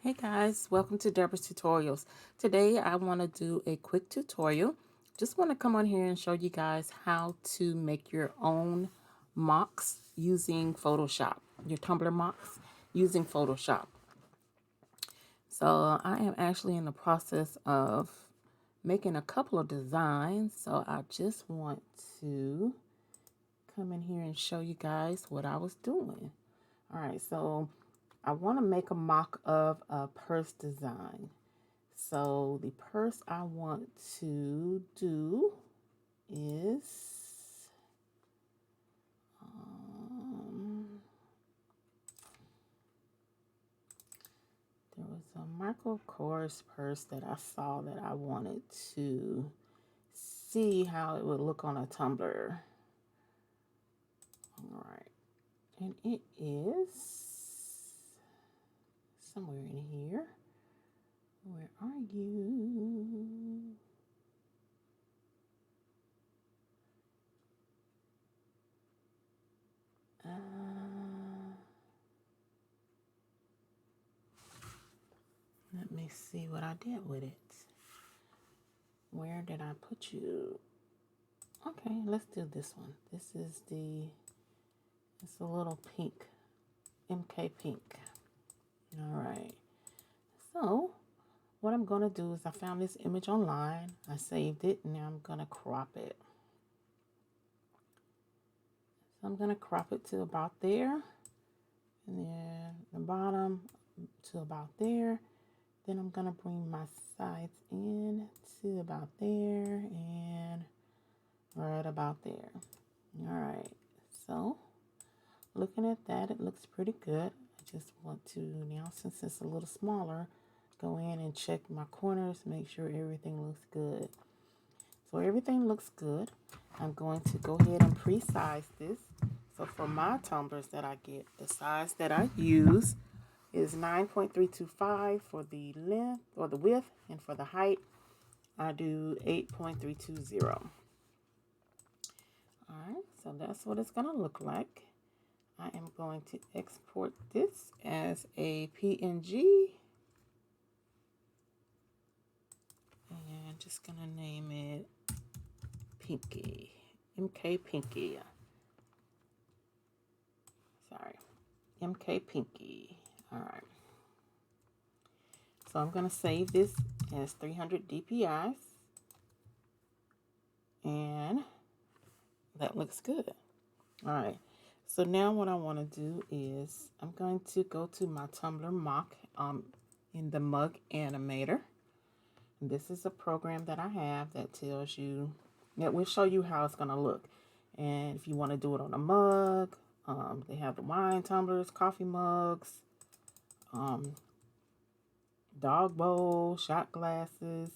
Hey guys, welcome to Deborah's Tutorials. Today I want to do a quick tutorial. Just want to come on here and show you guys how to make your own mocks using Photoshop, your Tumbler mocks using Photoshop. So I am actually in the process of making a couple of designs. So I just want to come in here and show you guys what I was doing. All right, so I want to make a mock of a purse design. So the purse I want to do is there was a Michael Kors purse that I saw that I wanted to see how it would look on a tumbler. All right, and it is somewhere in here. Where are you? Let me see what I did with it. Where did I put you? Okay, let's do this one. This is it's a little pink, MK pink. All right. So what I'm going to do is I found this image online. I saved it, and now I'm going to crop it. So I'm going to crop it to about there, and then the bottom to about there. Then I'm going to bring my sides in to about there and right about there. All right. So looking at that, it looks pretty good. I just want to now, since it's a little smaller, go in and check my corners, make sure everything looks good. So everything looks good. I'm going to go ahead and pre-size this. So for my tumblers that I get, the size that I use is 9.325 for the length or the width, and for the height, I do 8.320. All right, so that's what it's going to look like. I am going to export this as a PNG. And I'm just going to name it Pinky. MK Pinky. Sorry. MK Pinky. All right. So I'm going to save this as 300 DPIs. And that looks good. All right. So now what I want to do is I'm going to go to my Tumbler Mock in the Mug Animator. This is a program that I have that tells you, that will show you how it's going to look. And if you want to do it on a mug, they have the wine tumblers, coffee mugs, dog bowl, shot glasses.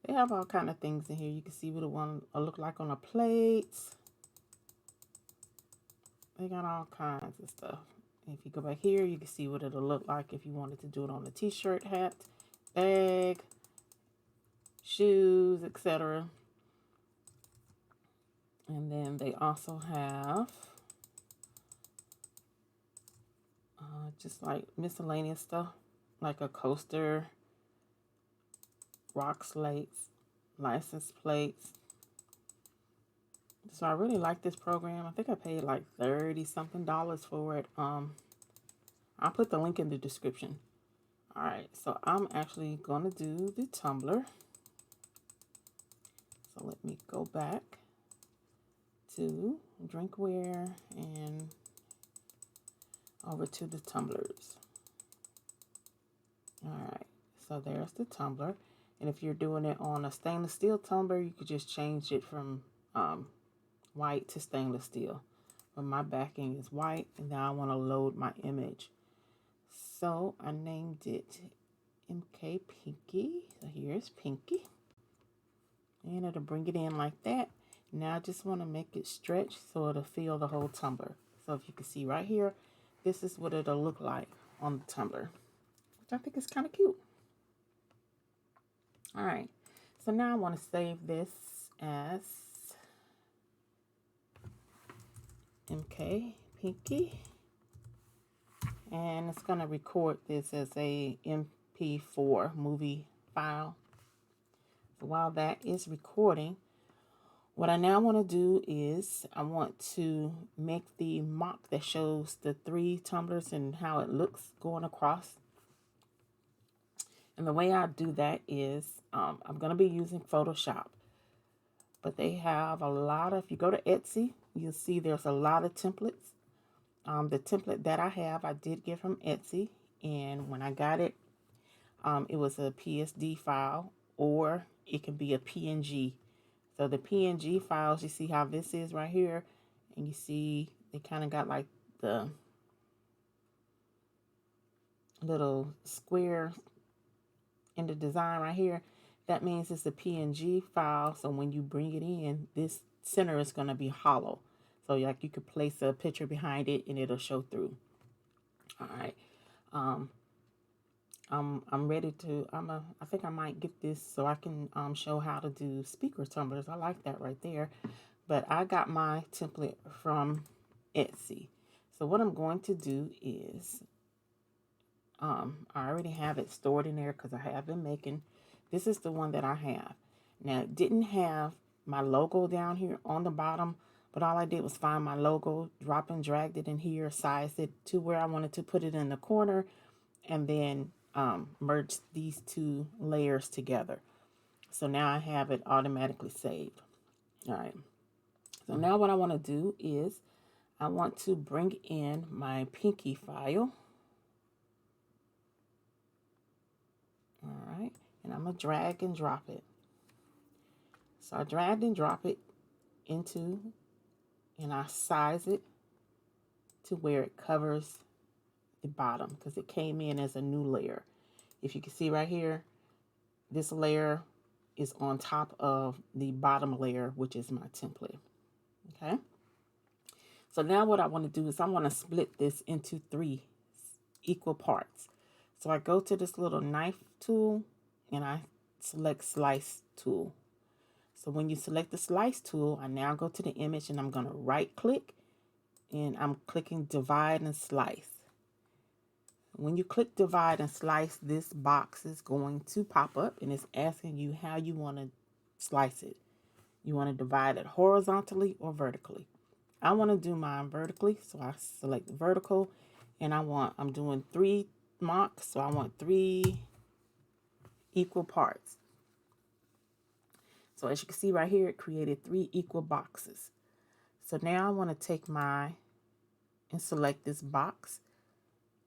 They have all kind of things in here. You can see what it want to look like on a plate. They got all kinds of stuff. If you go back here, you can see what it'll look like if you wanted to do it on a t-shirt, hat, bag, shoes, etc. And then they also have just like miscellaneous stuff, like a coaster, rock slates, license plates. So I really like this program. I think I paid like $30-something for it. I'll put the link in the description. All right, so I'm actually gonna do the tumbler. So let me go back to drinkware and over to the tumblers. All right, so there's the tumbler. And if you're doing it on a stainless steel tumbler, you could just change it from white to stainless steel. But my backing is white, and now I want to load my image. So I named it MK Pinky. So here's Pinky. And it'll bring it in like that. Now I just want to make it stretch so it'll fill the whole tumbler. So if you can see right here, this is what it'll look like on the tumbler, which I think is kind of cute. All right, so now I want to save this as MK Pinky. and it's going to record this as a MP4 movie file. So while that is recording, what I now want to do is I want to make the mock that shows the 3 tumblers and how it looks going across. And the way I do that is I'm going to be using Photoshop. But they have a lot of, if you go to Etsy, you'll see there's a lot of templates. The template that I have, I did get from Etsy. And when I got it, it was a PSD file, or it can be a PNG. So the PNG files, you see how this is right here. And you see they kind of got like the little square in the design right here. That means it's a PNG file. So when you bring it in, this center is going to be hollow. So like you could place a picture behind it and it'll show through. All right. I'm ready to, I think I might get this so I can show how to do speaker tumblers. I like that right there. But I got my template from Etsy. So what I'm going to do is, I already have it stored in there because I have been making. This is the one that I have. Now, it didn't have my logo down here on the bottom, but all I did was find my logo, drop and dragged it in here, sized it to where I wanted to put it in the corner, and then merge these 2 layers together. So now I have it automatically saved. All right. So now what I want to do is I want to bring in my pinky file. All right. And I'm going to drag and drop it. So I dragged and drop it into, and I size it to where it covers the bottom because it came in as a new layer. If you can see right here, this layer is on top of the bottom layer, which is my template. Okay. So now what I want to do is I want to split this into 3 equal parts. So I go to this little knife tool and I select slice tool. So when you select the slice tool, I now go to the image and I'm going to right click and I'm clicking divide and slice. When you click divide and slice, this box is going to pop up and it's asking you how you want to slice it. You want to divide it horizontally or vertically. I want to do mine vertically, so I select vertical, and I'm doing 3 mocks, so I want 3 equal parts. So as you can see right here, it created 3 equal boxes. So now I want to take and select this box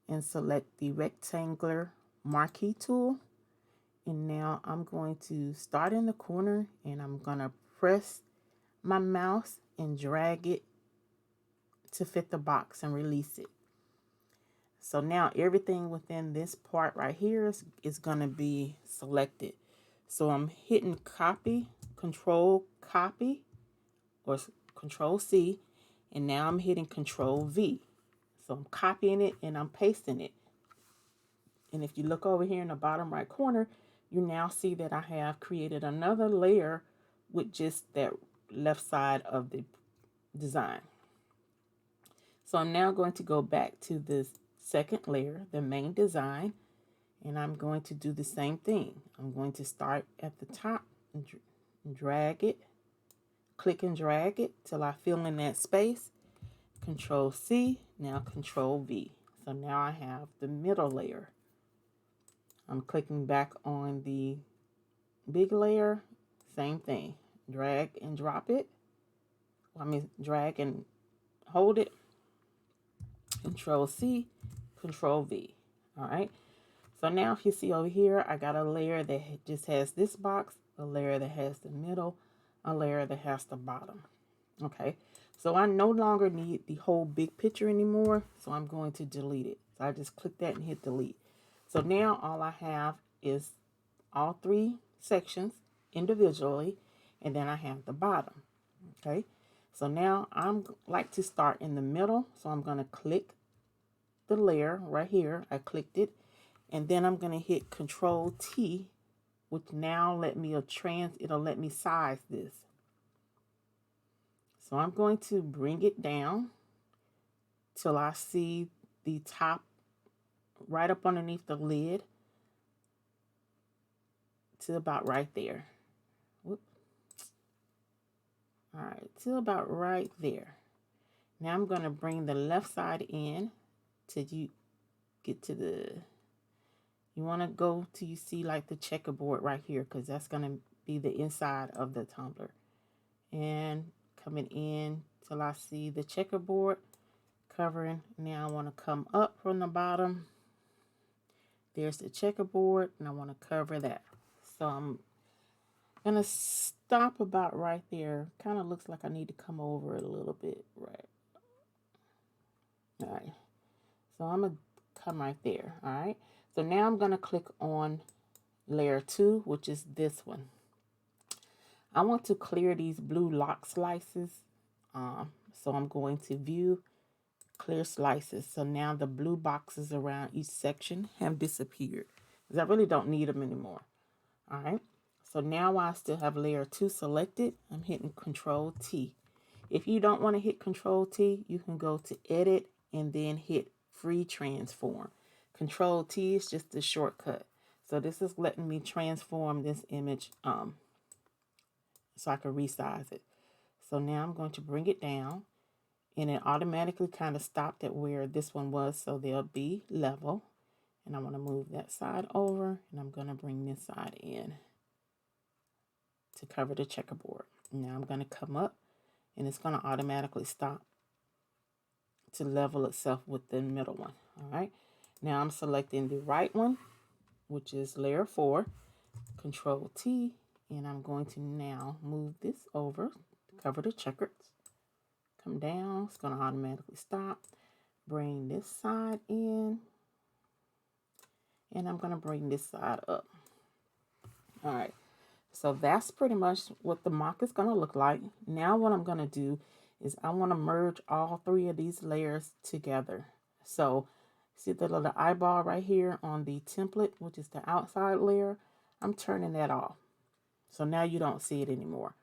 and select the rectangular marquee tool. And now I'm going to start in the corner and I'm going to press my mouse and drag it to fit the box and release it. So now everything within this part right here is going to be selected. So I'm hitting control copy or control C, and now I'm hitting control V. So I'm copying it and I'm pasting it. And if you look over here in the bottom right corner, you now see that I have created another layer with just that left side of the design. So I'm now going to go back to this second layer, the main design, and I'm going to do the same thing. I'm going to start at the top and drag it, click and drag it till I fill in that space. Control C, now Control V. So now I have the middle layer. I'm clicking back on the big layer, same thing. Drag and drop it. Drag and hold it. Control C, Control V. All right. So now if you see over here, I got a layer that just has this box, a layer that has the middle, a layer that has the bottom. Okay. So I no longer need the whole big picture anymore. So I'm going to delete it. So I just click that and hit delete. So now all I have is all 3 sections individually, and then I have the bottom. Okay. So now I'm like to start in the middle. So I'm going to click the layer right here. I clicked it, and then I'm going to hit Control T, which now it'll let me size this. So I'm going to bring it down till I see the top right up underneath the lid to about right there. Whoop. All right, to about right there. Now I'm going to bring the left side in till you get to the, you want to go till you see like the checkerboard right here, because that's going to be the inside of the tumbler. And coming in till I see the checkerboard covering. Now I want to come up from the bottom. There's the checkerboard, and I want to cover that. So I'm going to stop about right there. Kind of looks like I need to come over it a little bit, right? All right. So I'm going to come right there, all right? So now I'm going to click on layer 2, which is this one. I want to clear these blue lock slices. So I'm going to view, clear slices. So now the blue boxes around each section have disappeared, because I really don't need them anymore. All right. So now I still have layer 2 selected. I'm hitting Control T. If you don't want to hit Control T, you can go to Edit and then hit Free Transform. Control T is just the shortcut. So this is letting me transform this image so I can resize it. So now I'm going to bring it down, and it automatically kind of stopped at where this one was, so they'll be level. And I want to move that side over, and I'm going to bring this side in to cover the checkerboard. Now I'm going to come up, and it's going to automatically stop to level itself with the middle one. All right. Now I'm selecting the right one, which is layer 4, Control T, and I'm going to now move this over to cover the checkers. Come down, it's going to automatically stop. Bring this side in, and I'm going to bring this side up. All right, so that's pretty much what the mock is going to look like. Now what I'm going to do is I want to merge all 3 of these layers together. So see the little eyeball right here on the template, which is the outside layer? I'm turning that off. So now you don't see it anymore.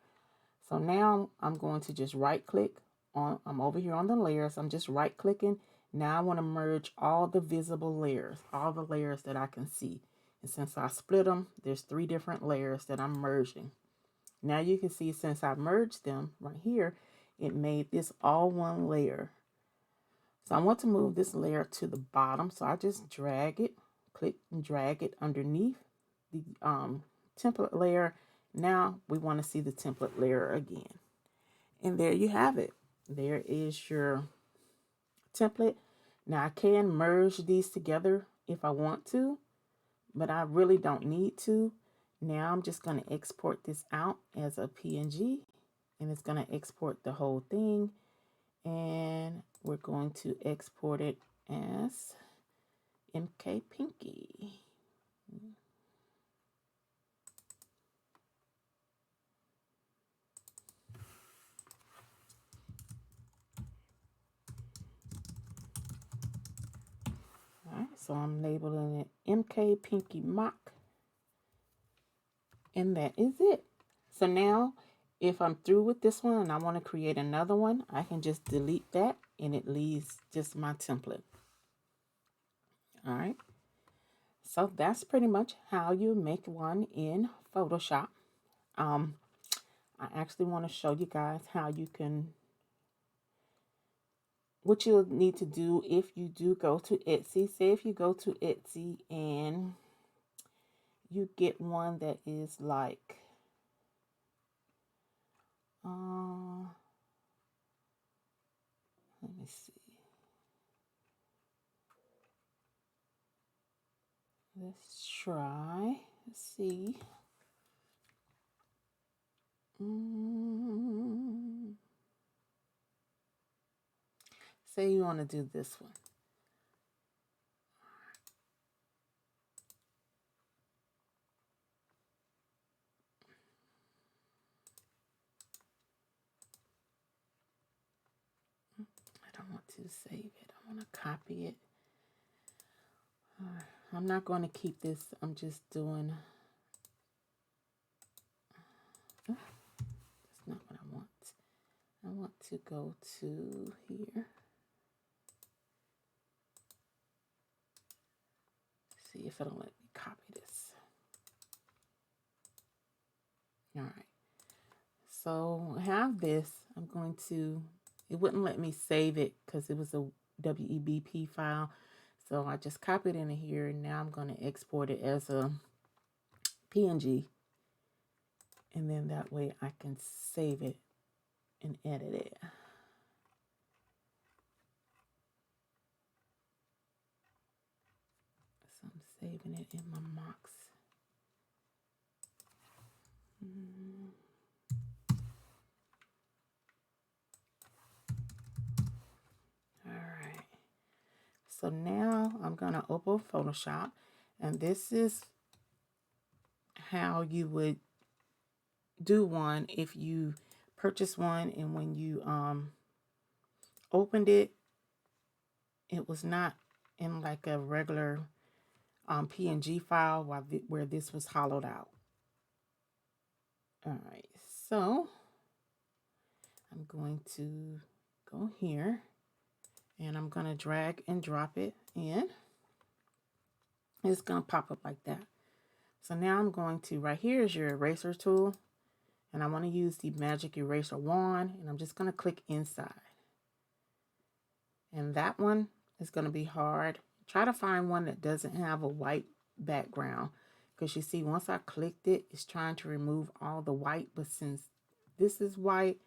So now I'm going to just right click on, I'm over here on the layers. I'm just right clicking. Now I want to merge all the visible layers, all the layers that I can see. And since I split them, there's 3 different layers that I'm merging. Now you can see since I merged them right here, it made this all one layer. So I want to move this layer to the bottom. So I just drag it, click and drag it underneath the template layer. Now we want to see the template layer again. And there you have it. There is your template. Now I can merge these together if I want to, but I really don't need to. Now I'm just going to export this out as a PNG, and it's going to export the whole thing. And we're going to export it as MK Pinky. All right, so I'm labeling it MK Pinky Mock. And that is it. So now if I'm through with this one and I want to create another one, I can just delete that and it leaves just my template. All right. So that's pretty much how you make one in Photoshop. I actually want to show you guys how you can, what you'll need to do if you do go to Etsy. Say if you go to Etsy and you get one that is like, let me see. Let's try. Let's see. Say you want to do this one. I don't want to save it. I want to copy it. I'm not going to keep this. I'm just doing. That's not what I want. I want to go to here. see if it'll let me copy this. All right. So I have this. I'm going to, it wouldn't let me save it because it was a WEBP file. So I just copied it in here, and now I'm going to export it as a PNG. And then that way I can save it and edit it. So I'm saving it in my mocks. All right. So now I'm going to open Photoshop, and this is how you would do one if you purchased one, and when you opened it, it was not in like a regular PNG file where this was hollowed out. All right, so I'm going to go here, and I'm going to drag and drop it in. It's going to pop up like that. So now I'm going to, right here is your eraser tool, and I want to use the magic eraser wand, and I'm just going to click inside. And that one is going to be hard. Try to find one that doesn't have a white background, because you see once I clicked it, it's trying to remove all the white, but since this is white,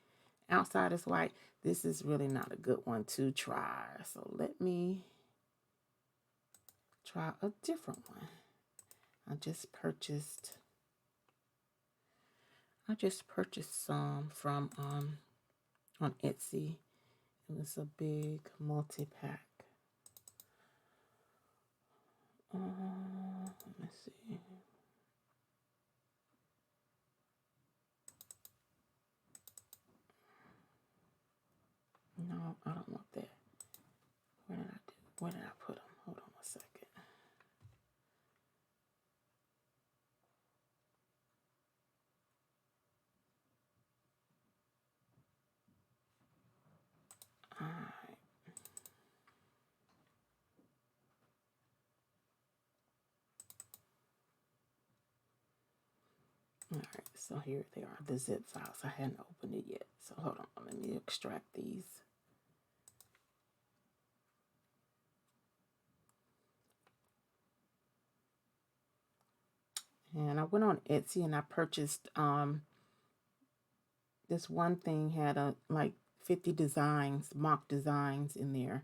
outside is white, this is really not a good one to try. So let me try a different one. I just purchased some from on Etsy. It was a big multi-pack. Let me see. No, I don't want that. Where did I put them? Hold on a second. All right. All right, so here they are, the zip files. I hadn't opened it yet. So hold on, let me extract these. And I went on Etsy and I purchased this one thing had like 50 designs, mock designs in there.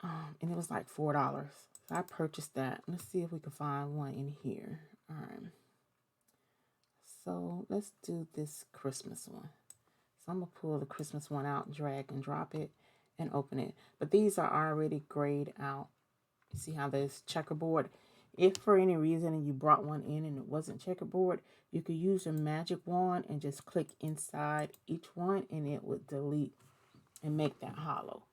And it was like $4. So I purchased that. Let's see if we can find one in here. All right. So let's do this Christmas one. So I'm going to pull the Christmas one out, drag and drop it, and open it. But these are already grayed out. You see how there's checkerboard? If for any reason you brought one in and it wasn't checkerboard, you could use your magic wand and just click inside each one, and it would delete and make that hollow.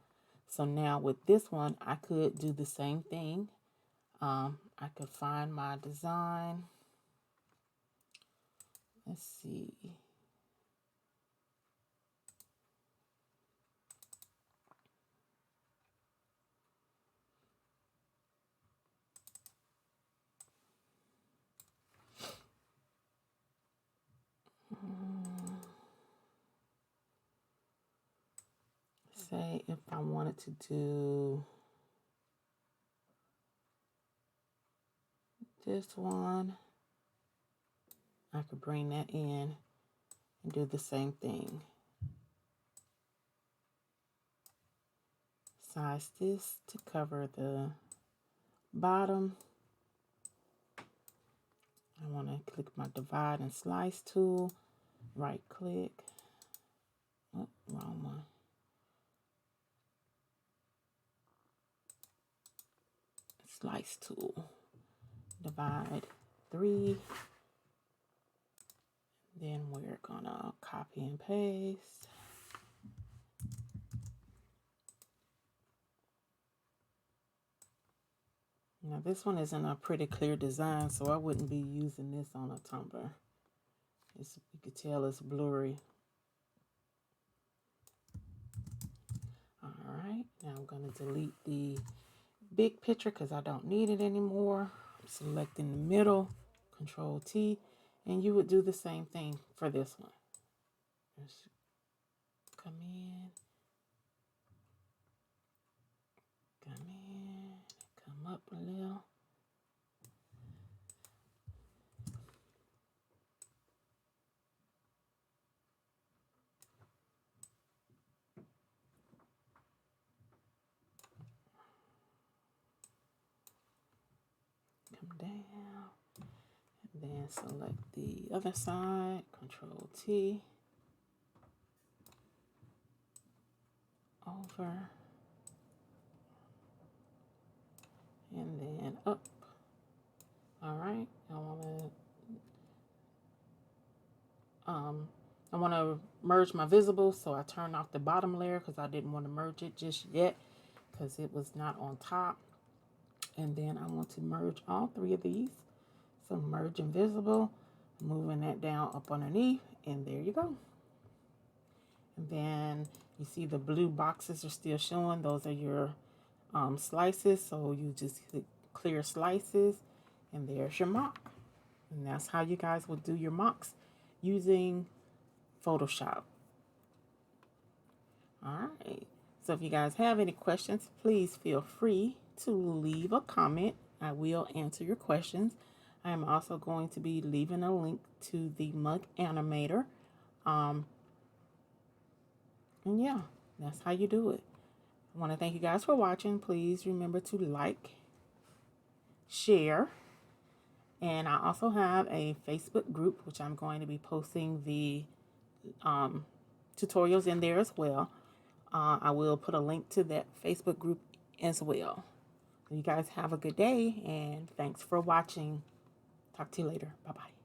So now with this one, I could do the same thing. I could find my design. Let's see. Say if I wanted to do this one, I could bring that in and do the same thing. Size this to cover the bottom. I want to click my divide and slice tool, right click. Oh, wrong one. Slice tool, divide 3. Then we're gonna copy and paste. Now this one isn't a pretty clear design, so I wouldn't be using this on a tumbler. You can tell it's blurry. All right, now I'm gonna delete the big picture because I don't need it anymore. I'm selecting the middle, Control T, and you would do the same thing for this one. Just come in, come up a little. Come down, and then select the other side, Control T, over, and then up. All right, I want to merge my visible, so I turned off the bottom layer because I didn't want to merge it just yet because it was not on top. And then I want to merge all three of these. So merge invisible, moving that down up underneath, and there you go. And then you see the blue boxes are still showing. Those are your slices. So you just hit clear slices, and there's your mock. And that's how you guys will do your mocks using Photoshop. All right. So if you guys have any questions, please feel free to leave a comment. I will answer your questions. I am also going to be leaving a link to the Mug Animator. And yeah, that's how you do it. I want to thank you guys for watching. Please remember to like, share, and I also have a Facebook group, which I'm going to be posting the tutorials in there as well. I will put a link to that Facebook group as well. You guys have a good day, and thanks for watching. Talk to you later. Bye-bye.